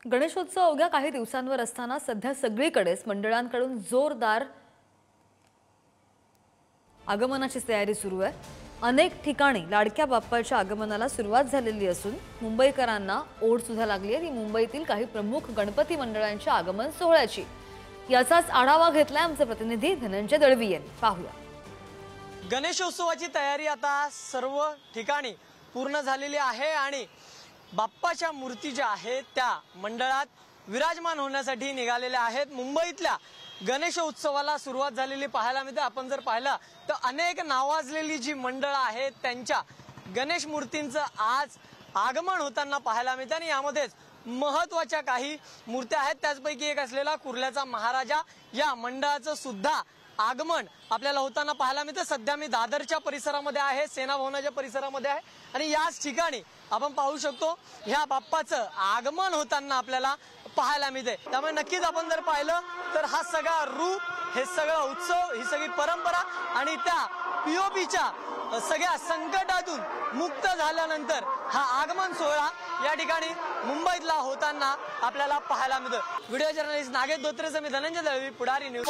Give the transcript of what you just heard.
गणेशोत्सव अवघ्या काही दिवसांवर असताना सध्या सगळीकडेच मंडळांकडून जोरदार आगमनाची तयारी सुरू आहे। अनेक ठिकाणी लाडक्या बाप्पाच्या आगमनाला सुरुवात झालेली असून मुंबईकरांना ओढ सुद्धा लागली आहे ती मुंबईतील काही प्रमुख गणपती मंडळांच्या आगमन सोहळ्याची। याचाच आढावा घेतलाय आमचे प्रतिनिधी धनंजय दळवी यांनी। पाहूया। गणेशोत्सवाची तयारी आता सर्व ठिकाणी पूर्ण झालेली आहे आणि बाप्पाच्या मूर्ती ज्या आहेत त्या मंडळात विराजमान होण्यासाठी निघालेल्या आहेत। मुंबईतल्या गणेशोत्सवाला सुरुवात झालेली पाहायला मिळते। आपण जर पाहिलं तर अनेक नावाजलेली जी मंडळ आहेत त्यांच्या गणेश मूर्तींचं आज आगमन होताना पाहायला मिळते आणि यामध्येच महत्त्वाच्या काही मूर्त्या आहेत। त्याचपैकी एक असलेला कुर्ल्याचा महाराजा या मंडळाचं सुद्धा आगमन आपल्याला होताना पाहायला मिळते। सध्या मी दादरच्या परिसरामध्ये आहे, सेना भवनाच्या परिसरामध्ये आहे आणि याच ठिकाणी आपण पाहू शकतो ह्या बाप्पाचं आगमन होताना आपल्याला पाहायला मिळते। त्यामुळे नक्कीच आपण जर पाहिलं तर हा सगळा रूप, हे सगळं उत्सव, ही सगळी परंपरा आणि त्या पीओपीच्या सगळ्या संकटातून मुक्त झाल्यानंतर हा आगमन सोहळा या ठिकाणी मुंबईतला होताना आपल्याला पाहायला मिळतो। व्हिडिओ जर्नलिस्ट नागेश धोत्रेसह मी धनंजय दळवी, पुढारी न्यूज।